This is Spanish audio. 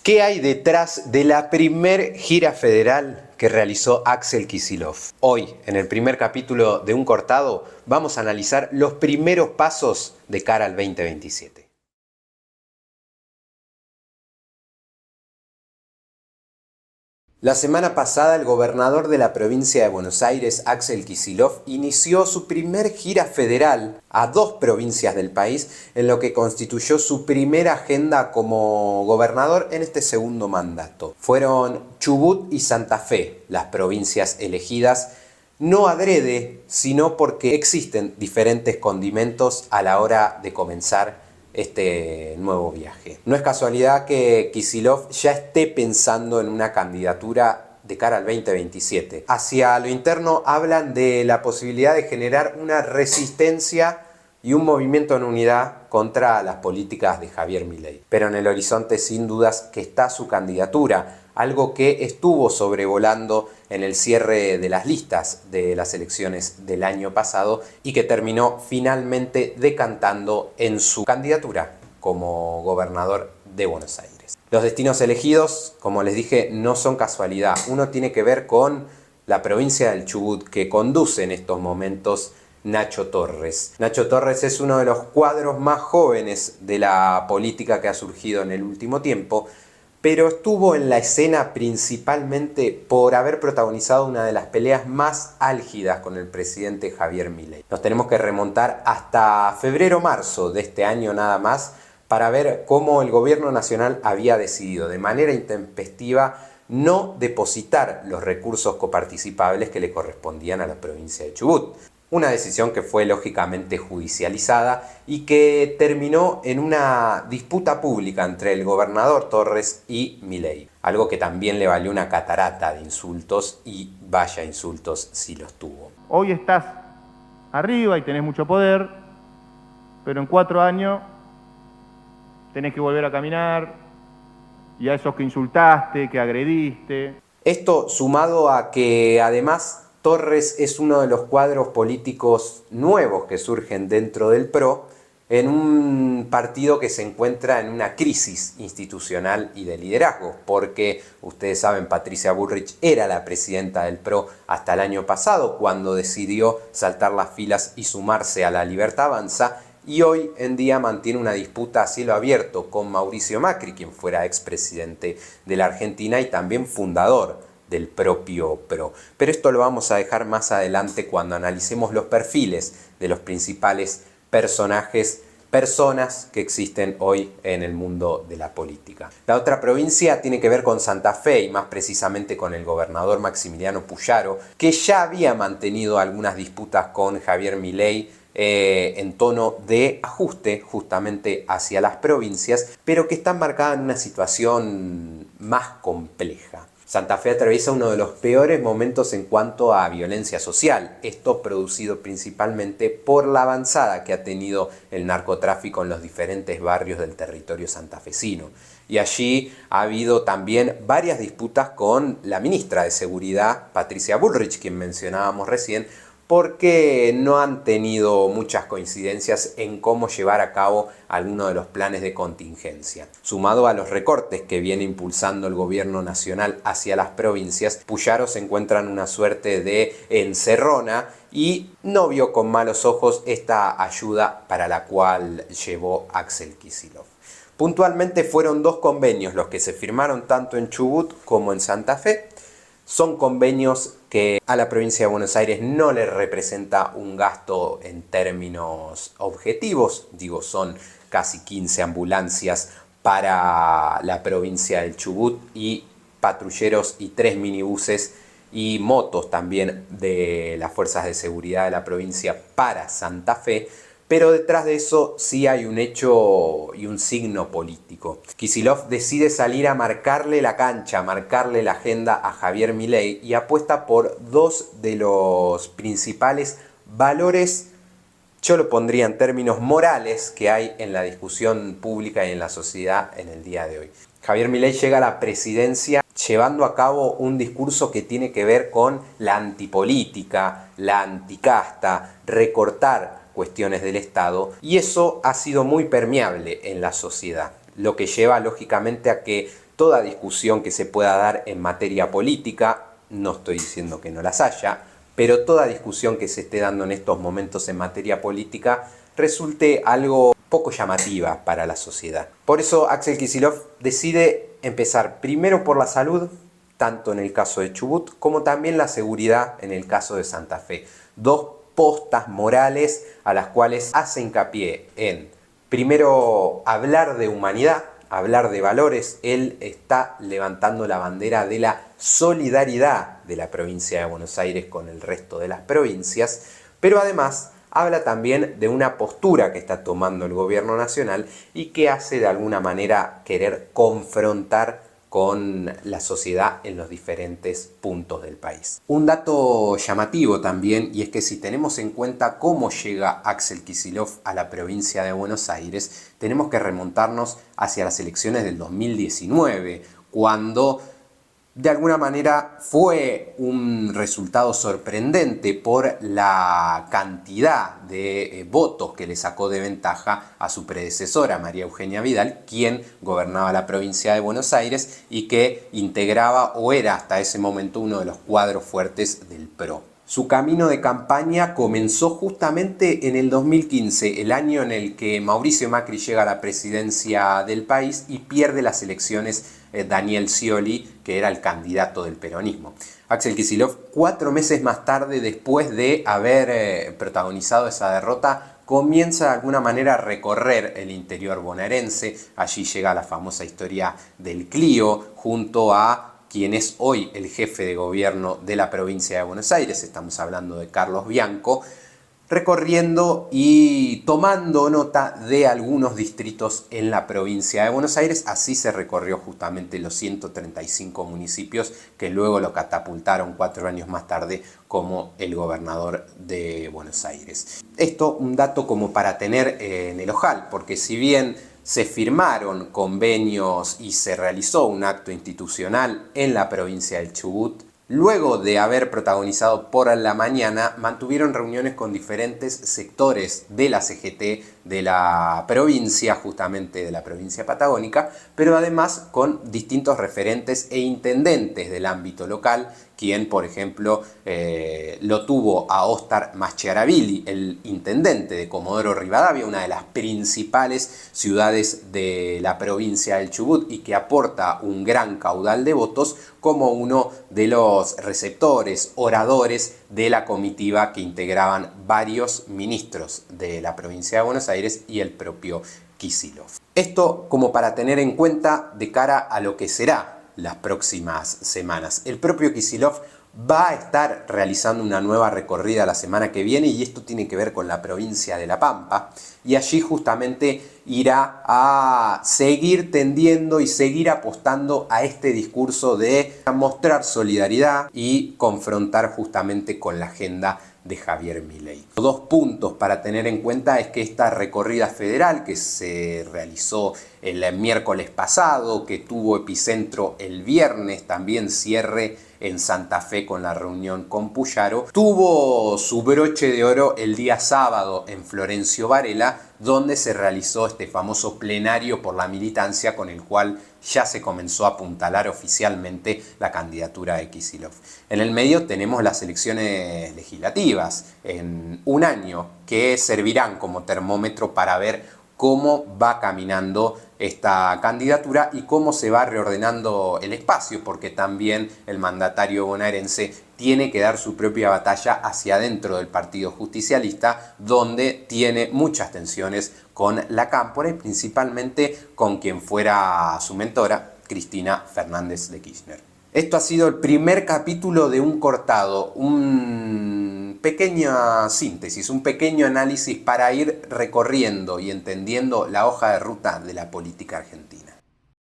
¿Qué hay detrás de la primer gira federal que realizó Axel Kicillof? Hoy, en el primer capítulo de Un Cortado, vamos a analizar los primeros pasos de cara al 2027. La semana pasada, el gobernador de la provincia de Buenos Aires, Axel Kicillof, inició su primer gira federal a 2 provincias del país, en lo que constituyó su primera agenda como gobernador en este segundo mandato. Fueron Chubut y Santa Fe las provincias elegidas, no adrede, sino porque existen diferentes condimentos a la hora de comenzar este nuevo viaje. No es casualidad que Kicillof ya esté pensando en una candidatura de cara al 2027. Hacia lo interno hablan de la posibilidad de generar una resistencia y un movimiento en unidad contra las políticas de Javier Milei. Pero en el horizonte sin dudas que está su candidatura, algo que estuvo sobrevolando en el cierre de las listas de las elecciones del año pasado y que terminó finalmente decantando en su candidatura como gobernador de Buenos Aires. Los destinos elegidos, como les dije, no son casualidad. Uno tiene que ver con la provincia del Chubut, que conduce en estos momentos Nacho Torres. Nacho Torres es uno de los cuadros más jóvenes de la política que ha surgido en el último tiempo, pero estuvo en la escena principalmente por haber protagonizado una de las peleas más álgidas con el presidente Javier Milei. Nos tenemos que remontar hasta febrero-marzo de este año nada más para ver cómo el gobierno nacional había decidido de manera intempestiva no depositar los recursos coparticipables que le correspondían a la provincia de Chubut. Una decisión que fue lógicamente judicializada y que terminó en una disputa pública entre el gobernador Torres y Milei. Algo que también le valió una catarata de insultos, y vaya insultos si los tuvo. Hoy estás arriba y tenés mucho poder, pero en 4 años tenés que volver a caminar, y a esos que insultaste, que agrediste. Esto sumado a que además Torres es uno de los cuadros políticos nuevos que surgen dentro del PRO, en un partido que se encuentra en una crisis institucional y de liderazgo, porque ustedes saben, Patricia Bullrich era la presidenta del PRO hasta el año pasado, cuando decidió saltar las filas y sumarse a La Libertad Avanza, y hoy en día mantiene una disputa a cielo abierto con Mauricio Macri, quien fuera expresidente de la Argentina y también fundador del propio PRO. Pero esto lo vamos a dejar más adelante cuando analicemos los perfiles de los principales personas que existen hoy en el mundo de la política. La otra provincia tiene que ver con Santa Fe y más precisamente con el gobernador Maximiliano Puyaro, que ya había mantenido algunas disputas con Javier Milei en tono de ajuste justamente hacia las provincias, pero que están marcadas en una situación más compleja. Santa Fe atraviesa uno de los peores momentos en cuanto a violencia social, esto producido principalmente por la avanzada que ha tenido el narcotráfico en los diferentes barrios del territorio santafesino. Y allí ha habido también varias disputas con la ministra de Seguridad, Patricia Bullrich, quien mencionábamos recién, porque no han tenido muchas coincidencias en cómo llevar a cabo algunos de los planes de contingencia. Sumado a los recortes que viene impulsando el gobierno nacional hacia las provincias, Puyaro se encuentra en una suerte de encerrona y no vio con malos ojos esta ayuda para la cual llevó Axel Kicillof. Puntualmente fueron 2 convenios los que se firmaron tanto en Chubut como en Santa Fe. Son convenios que a la provincia de Buenos Aires no le representa un gasto en términos objetivos. Digo, son casi 15 ambulancias para la provincia del Chubut y patrulleros y 3 minibuses y motos también de las fuerzas de seguridad de la provincia para Santa Fe. Pero detrás de eso sí hay un hecho y un signo político. Kicillof decide salir a marcarle la cancha, a marcarle la agenda a Javier Milei y apuesta por 2 de los principales valores, yo lo pondría en términos morales, que hay en la discusión pública y en la sociedad en el día de hoy. Javier Milei llega a la presidencia llevando a cabo un discurso que tiene que ver con la antipolítica, la anticasta, recortar cuestiones del Estado, y eso ha sido muy permeable en la sociedad, lo que lleva lógicamente a que toda discusión que se pueda dar en materia política, no estoy diciendo que no las haya, pero toda discusión que se esté dando en estos momentos en materia política resulte algo poco llamativa para la sociedad. Por eso Axel Kicillof decide empezar primero por la salud, tanto en el caso de Chubut como también la seguridad en el caso de Santa Fe. Dos postas morales a las cuales hace hincapié en, primero, hablar de humanidad, hablar de valores. Él está levantando la bandera de la solidaridad de la provincia de Buenos Aires con el resto de las provincias, pero además habla también de una postura que está tomando el gobierno nacional y que hace de alguna manera querer confrontar con la sociedad en los diferentes puntos del país. Un dato llamativo también, y es que si tenemos en cuenta cómo llega Axel Kicillof a la provincia de Buenos Aires, tenemos que remontarnos hacia las elecciones del 2019, cuando de alguna manera fue un resultado sorprendente por la cantidad de votos que le sacó de ventaja a su predecesora, María Eugenia Vidal, quien gobernaba la provincia de Buenos Aires y que integraba o era hasta ese momento uno de los cuadros fuertes del PRO. Su camino de campaña comenzó justamente en el 2015, el año en el que Mauricio Macri llega a la presidencia del país y pierde las elecciones Daniel Scioli, que era el candidato del peronismo. Axel Kicillof, 4 meses más tarde, después de haber protagonizado esa derrota, comienza de alguna manera a recorrer el interior bonaerense. Allí llega la famosa historia del Clio, junto a quien es hoy el jefe de gobierno de la provincia de Buenos Aires, estamos hablando de Carlos Bianco, recorriendo y tomando nota de algunos distritos en la provincia de Buenos Aires. Así se recorrió justamente los 135 municipios que luego lo catapultaron 4 años más tarde como el gobernador de Buenos Aires. Esto un dato como para tener en el ojal, porque si bien se firmaron convenios y se realizó un acto institucional en la provincia del Chubut, luego de haber protagonizado por la mañana, mantuvieron reuniones con diferentes sectores de la CGT de la provincia, justamente de la provincia patagónica, pero además con distintos referentes e intendentes del ámbito local, quien, por ejemplo, lo tuvo a Óscar Masciaravili, el intendente de Comodoro Rivadavia, una de las principales ciudades de la provincia del Chubut y que aporta un gran caudal de votos, como uno de los receptores, oradores de la comitiva que integraban varios ministros de la provincia de Buenos Aires y el propio Kicillof. Esto como para tener en cuenta de cara a lo que será las próximas semanas. El propio Kicillof va a estar realizando una nueva recorrida la semana que viene y esto tiene que ver con la provincia de La Pampa y allí justamente irá a seguir tendiendo y seguir apostando a este discurso de mostrar solidaridad y confrontar justamente con la agenda de Javier Milei. 2 puntos para tener en cuenta es que esta recorrida federal que se realizó el miércoles pasado, que tuvo epicentro el viernes, también cierre en Santa Fe con la reunión con Puyaro, tuvo su broche de oro el día sábado en Florencio Varela, donde se realizó este famoso plenario por la militancia con el cual ya se comenzó a apuntalar oficialmente la candidatura de Kicillof. En el medio tenemos las elecciones legislativas en un año que servirán como termómetro para ver cómo va caminando esta candidatura y cómo se va reordenando el espacio, porque también el mandatario bonaerense tiene que dar su propia batalla hacia adentro del Partido Justicialista, donde tiene muchas tensiones con la Cámpora y principalmente con quien fuera su mentora, Cristina Fernández de Kirchner. Esto ha sido el primer capítulo de Un Cortado, una pequeña síntesis, un pequeño análisis para ir recorriendo y entendiendo la hoja de ruta de la política argentina.